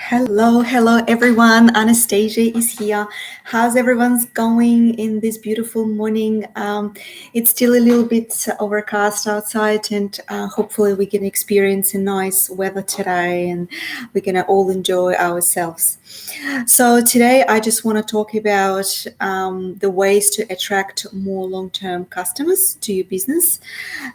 Hello everyone. Anastasia is here. How's everyone's going in this beautiful morning? It's still a little bit overcast outside, and hopefully we can experience a nice weather today, and we're gonna all enjoy ourselves. So today I just want to talk about the ways to attract more long-term customers to your business.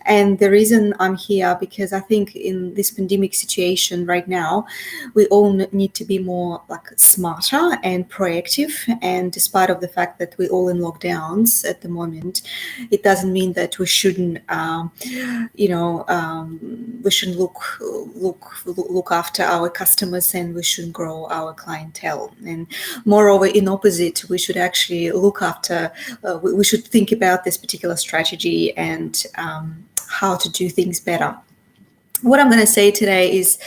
And the reason I'm here because I think in this pandemic situation right now, we all need to be more like smarter and proactive. And despite of the fact that we're all in lockdowns at the moment, it doesn't mean that we shouldn't, we shouldn't look after our customers, and we should grow our clientele. And moreover, in opposite, we should actually look after. We should think about this particular strategy and how to do things better. What I'm going to say today is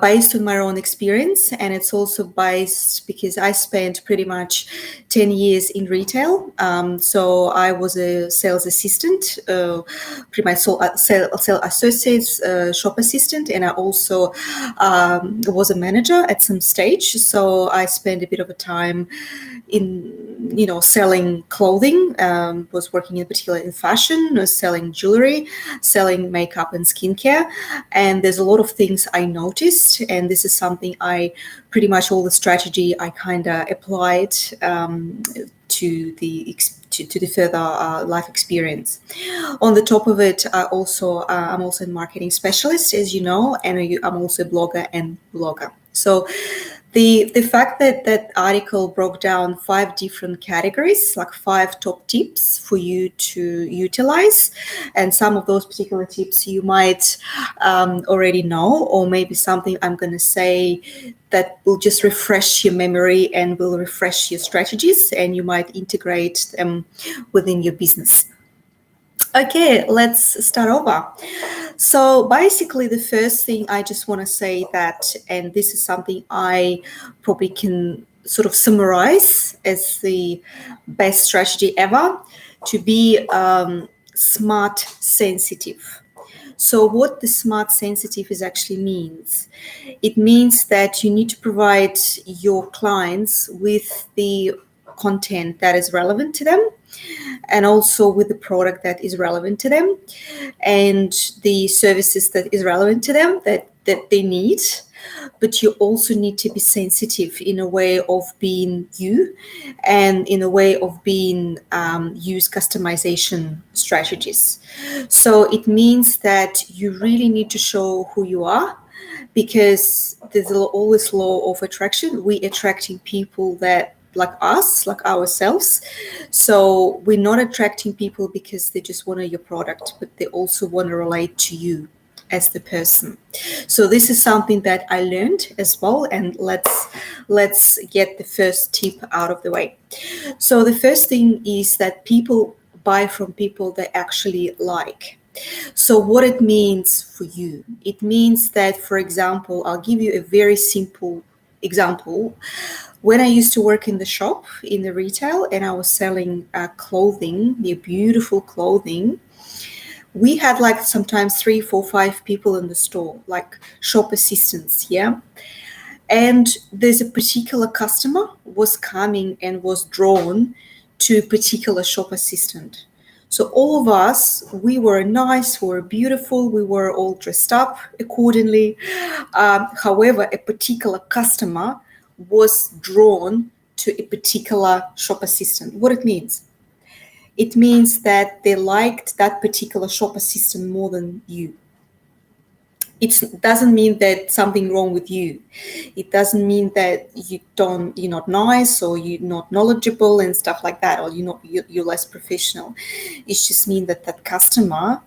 based on my own experience, and it's also based because I spent pretty much 10 years in retail. So I was a sales assistant, pretty much sales associate, shop assistant, and I also was a manager at some stage. So I spent a bit of a time in selling clothing, was working in particular in fashion, was selling jewelry, selling makeup and skincare. And there's a lot of things I noticed, and this is something I pretty much all the strategy I kind of applied to the further life experience. On the top of it, I'm also a marketing specialist, as you know, and I'm also a blogger and blogger. So the fact that that article broke down 5 different categories, like 5 top tips for you to utilize, and some of those particular tips you might already know, or maybe something I'm going to say that will just refresh your memory and will refresh your strategies, and you might integrate them within your business. Okay, let's start over. So basically, the first thing I just want to say that, and this is something I probably can sort of summarize as the best strategy ever, to be smart sensitive. So what the smart sensitive is actually means, it means that you need to provide your clients with the content that is relevant to them, and also with the product that is relevant to them, and the services that is relevant to them that they need. But you also need to be sensitive in a way of being you, and in a way of being use customization strategies. So it means that you really need to show who you are, because there's always law of attraction. We attracting people that like us, like ourselves. So we're not attracting people because they just want your product, but they also want to relate to you as the person. So this is something that I learned as well, and let's get the first tip out of the way. So the first thing is that people buy from people they actually like. So what it means for you, it means that, for example, I'll give you a very simple example. When I used to work in the shop, in the retail, and I was selling clothing, the beautiful clothing, we had like sometimes 3, 4, 5 people in the store, like shop assistants, yeah? And there's a particular customer was coming and was drawn to a particular shop assistant. So all of us, we were nice, we were beautiful, we were all dressed up accordingly. However, a particular customer was drawn to a particular shop assistant. What it means? It means that they liked that particular shop assistant more than you. It doesn't mean that something wrong with you. It doesn't mean that you're not nice, or you're not knowledgeable and stuff like that, or you're less professional. It just means that that customer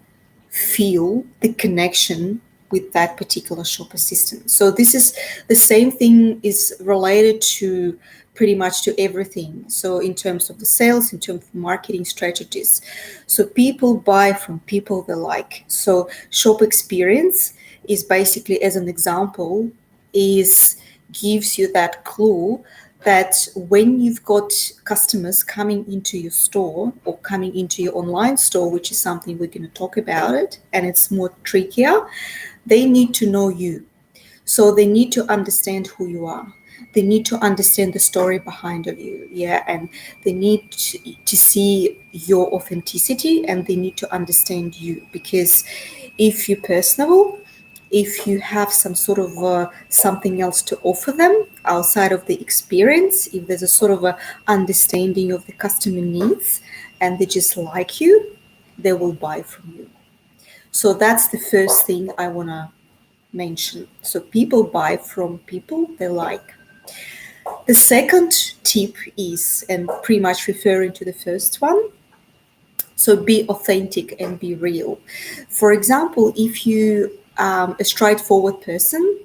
feel the connection with that particular shop assistant. So this is the same thing is related to pretty much to everything. So in terms of the sales, in terms of marketing strategies. So people buy from people they like. So shop experience is basically, as an example, is gives you that clue that when you've got customers coming into your store or coming into your online store, which is something we're going to talk about it, and it's more trickier, they need to know you. So they need to understand who you are. They need to understand the story behind of you, yeah, and they need to see your authenticity, and they need to understand you. Because if you're personable, if you have some sort of something else to offer them outside of the experience, if there's a sort of a understanding of the customer needs, and they just like you, they will buy from you. So that's the first thing I want to mention. So people buy from people they like. The second tip is, and pretty much referring to the first one, so be authentic and be real. For example, if you a straightforward person,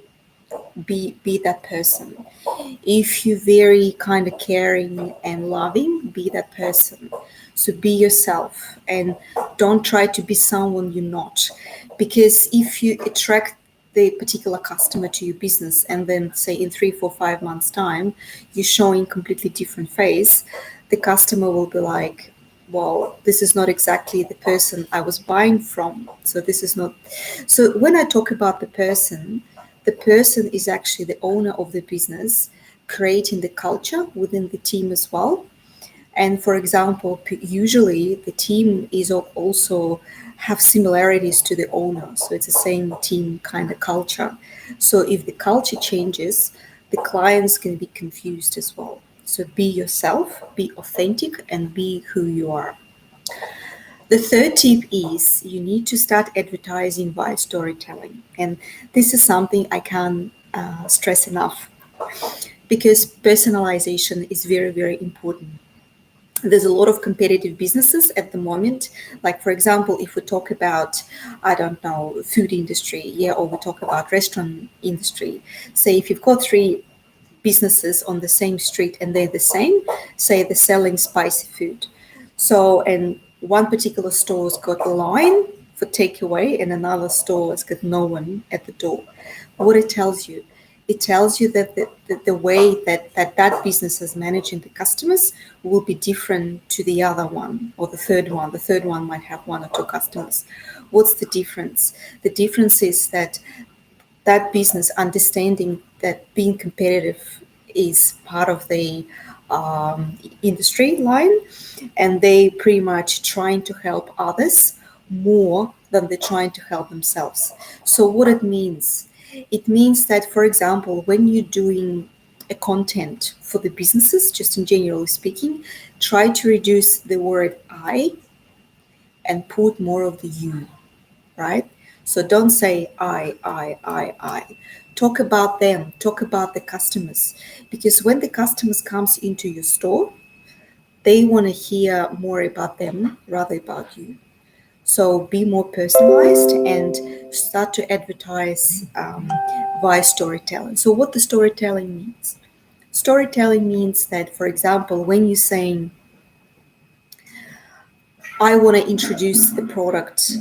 be that person. If you're very kind of caring and loving, be that person. So be yourself and don't try to be someone you're not. Because if you attract the particular customer to your business and then say in 3, 4, 5 months time you're showing completely different face, the customer will be like, well, this is not exactly the person I was buying from. So this is not. So when I talk about the person is actually the owner of the business, creating the culture within the team as well. And for example, usually the team is also have similarities to the owner, so it's the same team kind of culture. So if the culture changes, the clients can be confused as well. So be yourself, be authentic, and be who you are. The third tip is you need to start advertising via storytelling. And this is something I can't stress enough, because personalization is very, very important. There's a lot of competitive businesses at the moment. Like, for example, if we talk about, I don't know, food industry, yeah, or we talk about restaurant industry. Say if you've got three businesses on the same street and they're the same, say they're selling spicy food. So, and one particular store's got a line for takeaway and another store has got no one at the door. What it tells you that the way that business is managing the customers will be different to the other one or the third one. The third one might have one or two customers. What's the difference? The difference is that that business understanding that being competitive is part of the industry line, and they pretty much trying to help others more than they're trying to help themselves. So what it means that, for example, when you're doing a content for the businesses, just in generally speaking, try to reduce the word I and put more of the you, right? So don't say I. Talk about them, talk about the customers. Because when the customers comes into your store, they want to hear more about them rather about you. So be more personalized and start to advertise via storytelling. So what the storytelling means? Storytelling means that, for example, when you're saying, I want to introduce the product,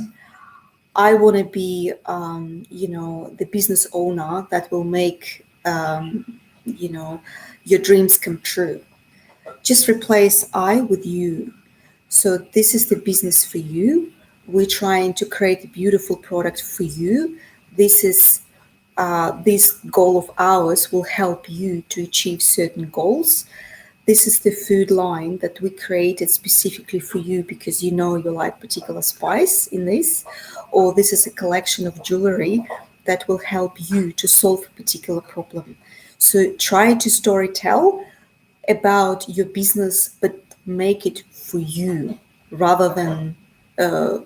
I want to be, the business owner that will make, your dreams come true. Just replace I with you. So this is the business for you. We're trying to create a beautiful product for you. This goal of ours will help you to achieve certain goals. This is the food line that we created specifically for you because you know you like particular spice in this, or this is a collection of jewelry that will help you to solve a particular problem. So try to story tell about your business, but make it for you rather than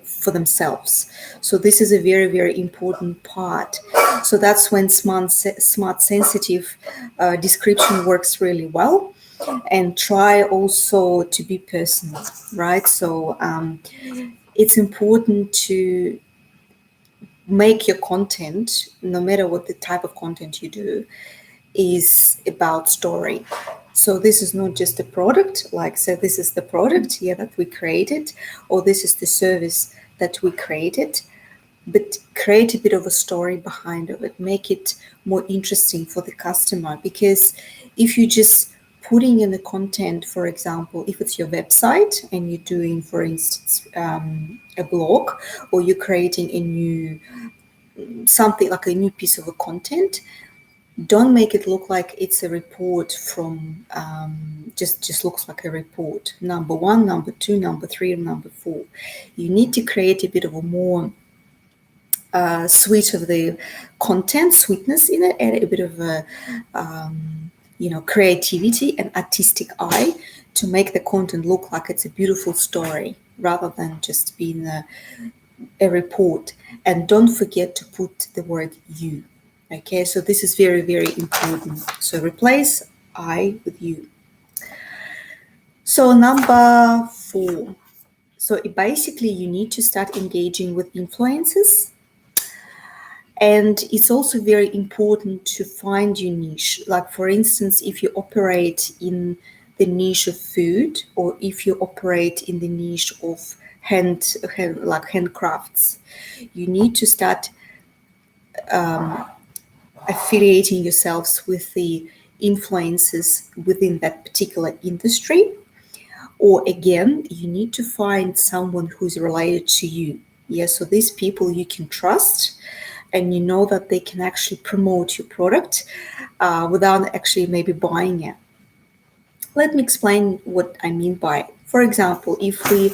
for themselves. So this is a very, very important part. So that's when smart sensitive description works really well. And try also to be personal, right? So it's important to make your content, no matter what the type of content you do, is about story. So this is not just a product, like say this is the product, yeah, that we created, or this is the service that we created, but create a bit of a story behind it, make it more interesting for the customer. Because if you just putting in the content, for example, if it's your website and you're doing, for instance, a blog, or you're creating a new something like a new piece of a content, Don't make it look like it's a report from just looks like a report. Number one, number two, number three, and number four. You need to create a bit of a more sweet of the content, sweetness in it, and a bit of a creativity and artistic eye to make the content look like it's a beautiful story rather than just being a report. And don't forget to put the word you. Okay, so this is very, very important. So replace I with you. So number 4. So basically you need to start engaging with influencers. And it's also very important to find your niche. Like, for instance, if you operate in the niche of food, or if you operate in the niche of handcrafts, you need to start affiliating yourselves with the influencers within that particular industry. Or again, you need to find someone who's related to you. Yeah, so these people you can trust, and you know that they can actually promote your product without actually maybe buying it. Let me explain what I mean by it. For example, if we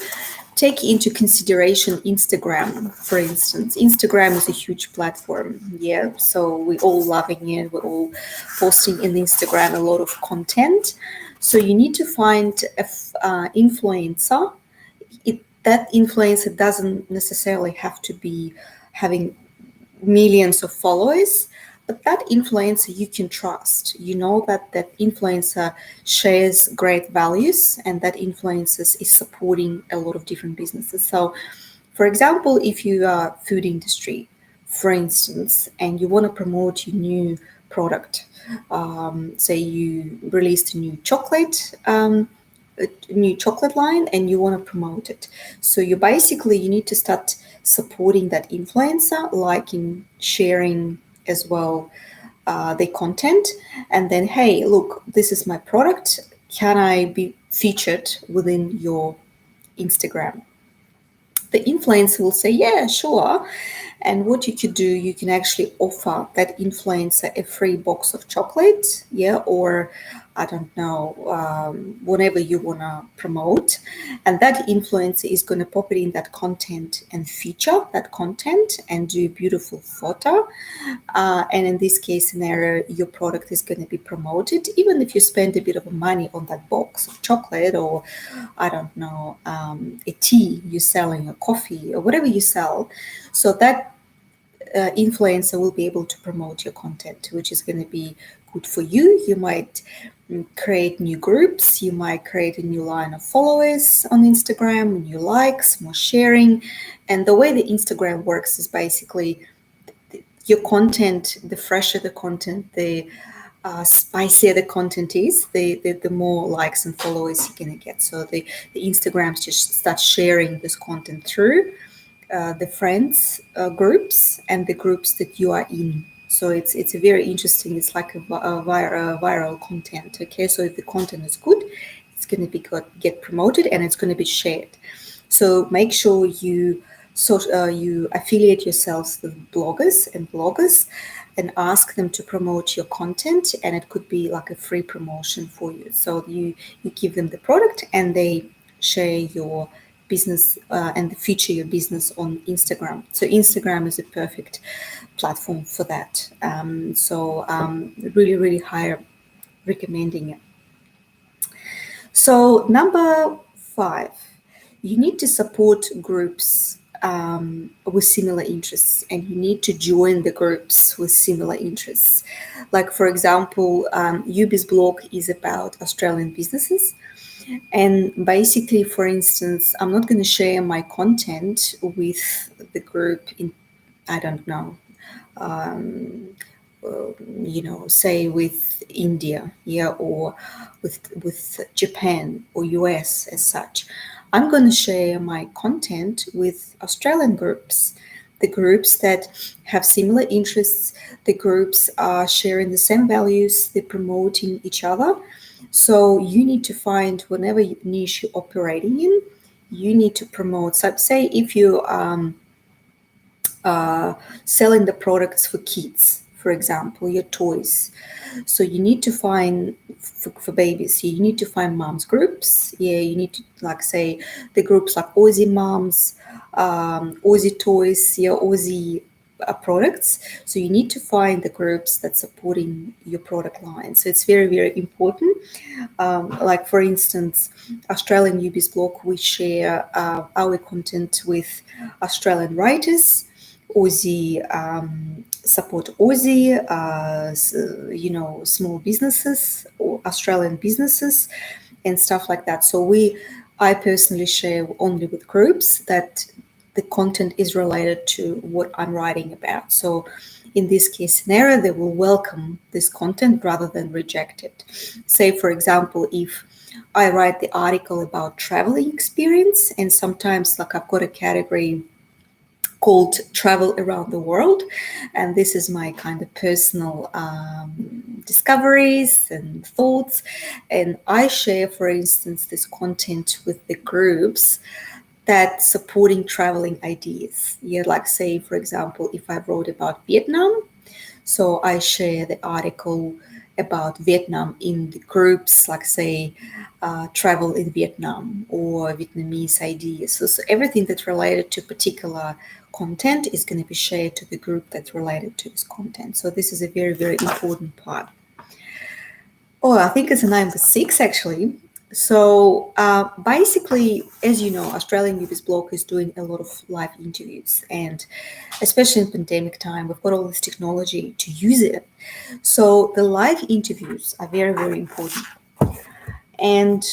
take into consideration Instagram, for instance. Instagram is a huge platform, yeah, so we're all loving it, we're all posting in Instagram a lot of content. So you need to find an influencer. That influencer doesn't necessarily have to be having millions of followers, but that influencer you can trust. You know that that influencer shares great values, and that influencer is supporting a lot of different businesses. So for example, if you are food industry, for instance, and you want to promote your new product, say you released a new chocolate line and you want to promote it. So you need to start supporting that influencer, liking, sharing as well their content, and then, hey, look, this is my product. Can I be featured within your Instagram? The influencer will say, yeah, sure. And what you could do, you can actually offer that influencer a free box of chocolate, yeah, or I don't know, whatever you want to promote. And that influencer is going to pop it in that content and feature that content and do a beautiful photo. And in this case scenario, your product is going to be promoted, even if you spend a bit of money on that box of chocolate, or I don't know, a tea you're selling, a coffee, or whatever you sell. So that influencer will be able to promote your content, which is going to be good for you. You might create new groups, you might create a new line of followers on Instagram, new likes, more sharing. And the way the Instagram works is basically your content, the fresher the content, the spicier the content is, the more likes and followers you're going to get. So the Instagrams just start sharing this content through the friends groups and the groups that you are in. So it's a very interesting. It's like a viral content. Okay, so if the content is good, it's going to be get promoted and it's going to be shared. So make sure you you affiliate yourselves with bloggers and ask them to promote your content, and it could be like a free promotion for you. So you give them the product and they share your business and feature your business on Instagram. So Instagram is a perfect platform for that. Really, really high recommending it. So number 5, you need to support groups with similar interests, and you need to join the groups with similar interests. Like, for example, Yubi's blog is about Australian businesses. And basically, for instance, I'm not going to share my content with the group in, I don't know, say with India, yeah, or with Japan or US as such. I'm going to share my content with Australian groups, the groups that have similar interests, the groups are sharing the same values, they're promoting each other. So you need to find whatever niche you're operating in, you need to promote. So say if you selling the products for kids, for example, your toys. So you need to find for babies, you need to find moms groups. Yeah, you need to like say the groups like Aussie moms, Aussie toys, yeah, Aussie products. So you need to find the groups that's supporting your product line. So it's very, very important. Like for instance, Australian Newbies blog, we share our content with Australian writers. Aussie support Aussie, small businesses or Australian businesses and stuff like that. So I personally share only with groups that the content is related to what I'm writing about. So in this case scenario, they will welcome this content rather than reject it. Say, for example, if I write the article about traveling experience, and sometimes like I've got a category called Travel Around the World. And this is my kind of personal discoveries and thoughts. And I share, for instance, this content with the groups that supporting traveling ideas. Yeah, like say, for example, if I wrote about Vietnam, so I share the article about Vietnam in the groups, like say, travel in Vietnam or Vietnamese ideas. So everything that's related to particular content is going to be shared to the group that's related to this content. So this is a very, very important part. Oh, I think it's a number 6 actually. So basically, as you know, Australian Newbies blog is doing a lot of live interviews, and especially in pandemic time, we've got all this technology to use it. So the live interviews are very, very important. And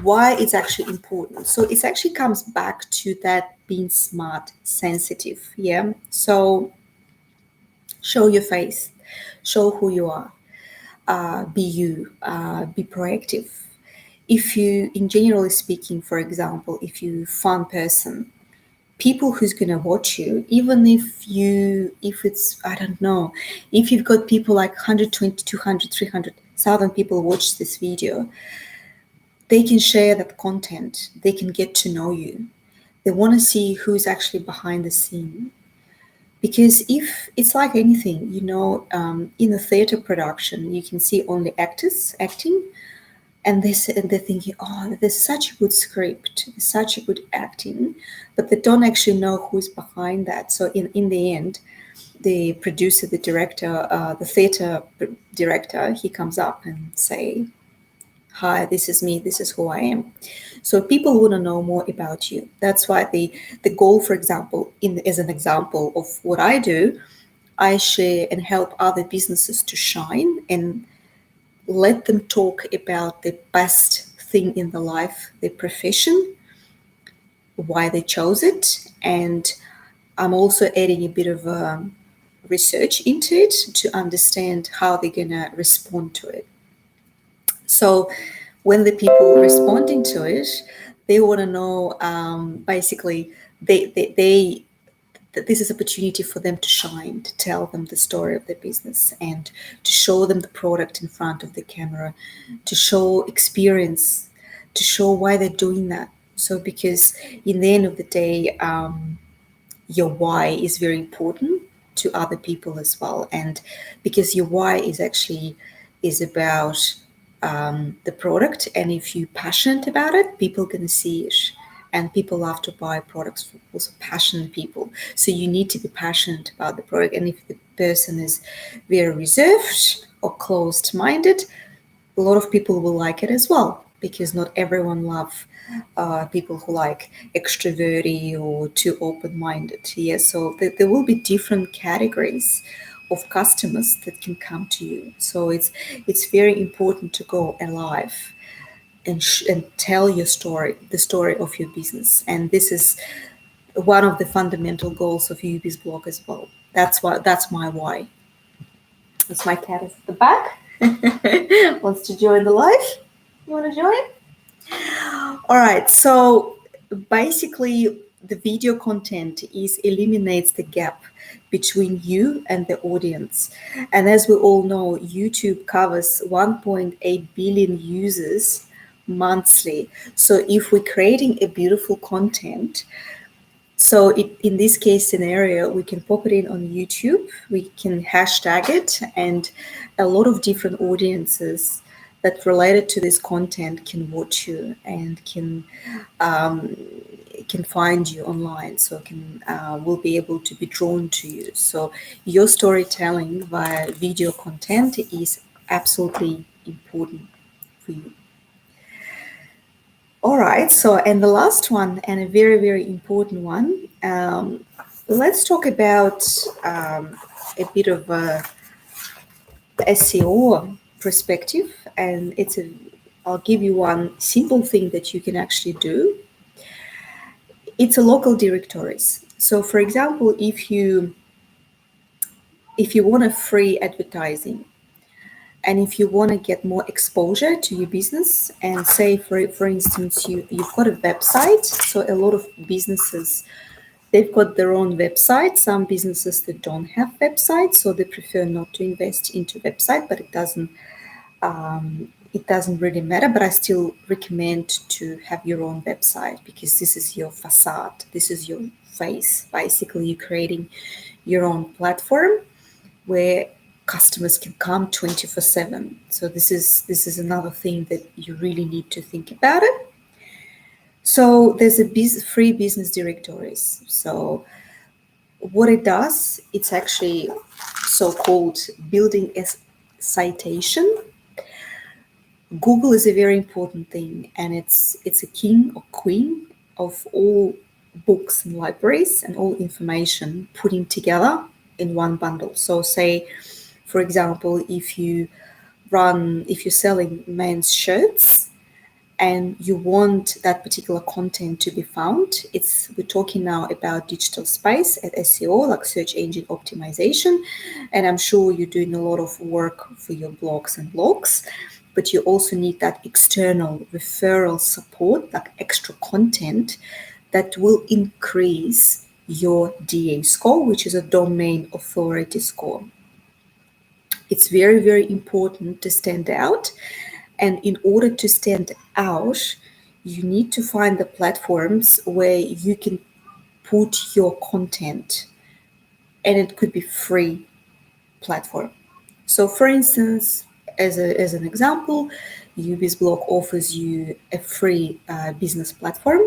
why it's actually important? So it actually comes back to that being smart, sensitive. Yeah. So show your face, show who you are, be you, be proactive. If you, in generally speaking, for example, if you fun person, people who's going to watch you, even if it's, I don't know, if you've got people like 120, 200, 300,000 people watch this video, they can share that content. They can get to know you. They want to see who's actually behind the scene. Because if it's like anything, in a theater production, you can see only actors acting, and they're thinking, oh, there's such a good script, such a good acting, but they don't actually know who's behind that. So in the end, the producer, the director, the theater director, he comes up and say, hi, this is me, this is who I am. So people want to know more about you. That's why the goal, for example, as an example of what I do, I share and help other businesses to shine and let them talk about the best thing in their life, their profession, why they chose it. And I'm also adding a bit of research into it to understand how they're going to respond to it. So when the people responding to it, they want to know basically they that this is an opportunity for them to shine, to tell them the story of their business and to show them the product in front of the camera, to show experience, to show why they're doing that. So because in the end of the day, your why is very important to other people as well. And because your why is about the product, and if you're passionate about it, people are going to see it, and people love to buy products from also passionate people. So you need to be passionate about the product. And if the person is very reserved or closed-minded, a lot of people will like it as well, because not everyone love people who like extroverty or too open-minded. Yeah, so there will be different categories of customers that can come to you. So it's very important to go alive and tell your story, the story of your business. And this is one of the fundamental goals of UB's blog as well. That's my why. That's my cat is at the back. Wants to join the live. You want to join? All right. So basically, the video content eliminates the gap between you and the audience. And as we all know, YouTube covers 1.8 billion users monthly. So if we're creating a beautiful content, So in this case scenario, we can pop it in on YouTube, we can hashtag it, and a lot of different audiences that related to this content can watch you and um, can find you online. So can will be able to be drawn to you. So your storytelling via video content is absolutely important for you. All right. So, and the last one, and a very, very important one, let's talk about a bit of a SEO perspective. And I'll give you one simple thing that you can actually do. It's a local directories. So, for example, if you want a free advertising, and if you want to get more exposure to your business, and say for instance you've got a website, so a lot of businesses, they've got their own website. Some businesses that don't have websites, so they prefer not to invest into website, but it doesn't really matter. But I still recommend to have your own website, because this is your facade, this is your face. Basically, you're creating your own platform where customers can come 24/7. So this is another thing that you really need to think about it. So there's a free business directories. So what it does, it's actually so-called building a citation. Google is a very important thing, and it's a king or queen of all books and libraries and all information putting together in one bundle. So say, for example, if you're selling men's shirts and you want that particular content to be found, we're talking now about digital space at SEO, like search engine optimization. And I'm sure you're doing a lot of work for your blogs and blogs, but you also need that external referral support, like extra content that will increase your DA score, which is a domain authority score. It's very, very important to stand out. And in order to stand out, you need to find the platforms where you can put your content, and it could be free platform. So for instance, as an example, UBizBlog offers you a free business platform,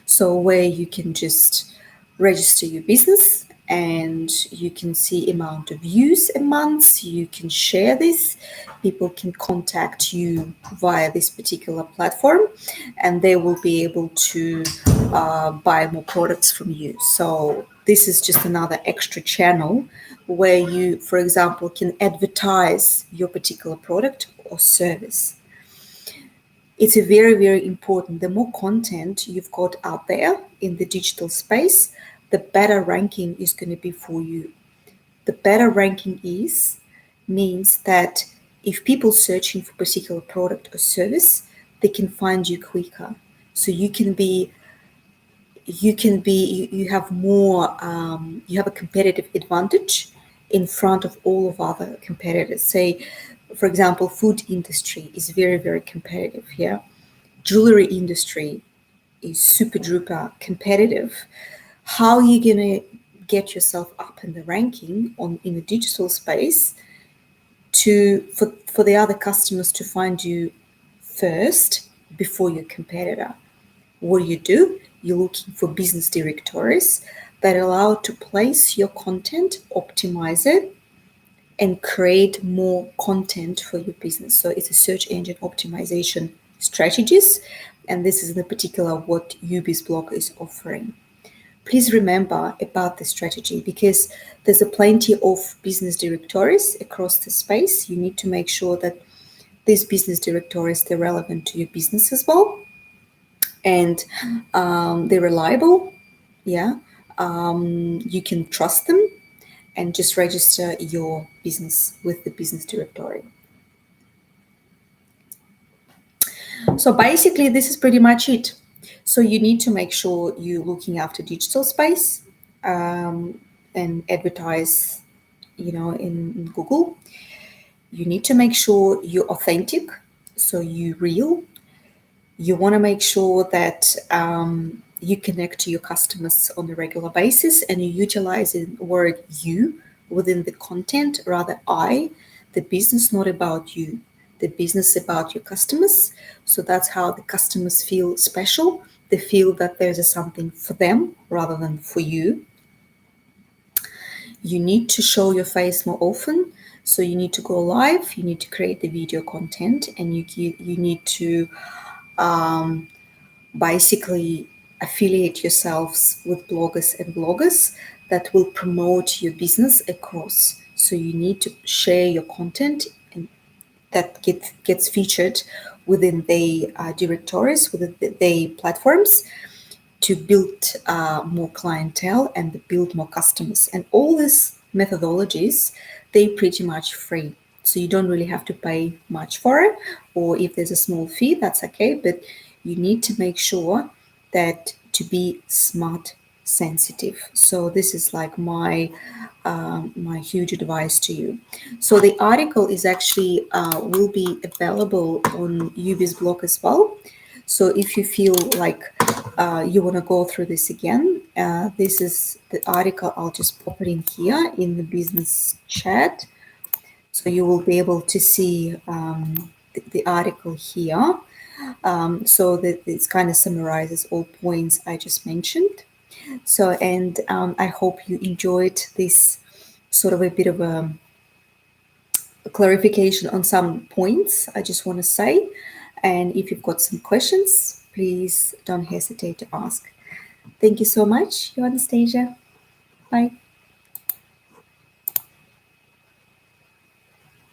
so where you can just register your business and you can see amount of views a month. You can share this. People can contact you via this particular platform, and they will be able to buy more products from you. So this is just another extra channel where you, for example, can advertise your particular product or service. It's a very, very important. The more content you've got out there in the digital space, the better ranking is going to be for you. The better ranking means that if people searching for particular product or service, they can find you quicker. So you have more, you have a competitive advantage in front of all of other competitors. Say, for example, food industry is very, very competitive here. Jewelry industry is super duper competitive. How are you gonna get yourself up in the ranking in the digital space for the other customers to find you first before your competitor? What do? You're looking for business directories that allow to place your content, optimize it, and create more content for your business. So it's a search engine optimization strategies, and this is in particular what UBizBlog is offering. Please remember about the strategy, because there's a plenty of business directories across the space. You need to make sure that these business directories, they're relevant to your business as well, and they're reliable. Yeah, you can trust them, and just register your business with the business directory. So basically, this is pretty much it. So you need to make sure you're looking after digital space and advertise, in Google. You need to make sure you're authentic, so you're real. You want to make sure that you connect to your customers on a regular basis and you utilize the word you within the content, rather I, the business, not about you. The business about your customers. So that's how the customers feel special. They feel that there's something for them rather than for you. You need to show your face more often. So you need to go live, you need to create the video content, and you need to basically affiliate yourselves with bloggers and bloggers that will promote your business across. So you need to share your content and that gets featured within the directories, within the platforms, to build more clientele and build more customers. And all these methodologies, they pretty much free. So you don't really have to pay much for it, or if there's a small fee, that's okay. But you need to make sure that to be smart sensitive. So this is like my huge advice to you. So the article is actually will be available on UB's blog as well. So if you feel like you want to go through this again, this is the article. I'll just pop it in here in the business chat. So you will be able to see the article here. So that it kind of summarizes all points I just mentioned. So, and I hope you enjoyed this sort of a bit of a clarification on some points I just want to say. And if you've got some questions, please don't hesitate to ask. Thank you so much, Anastasia. Bye.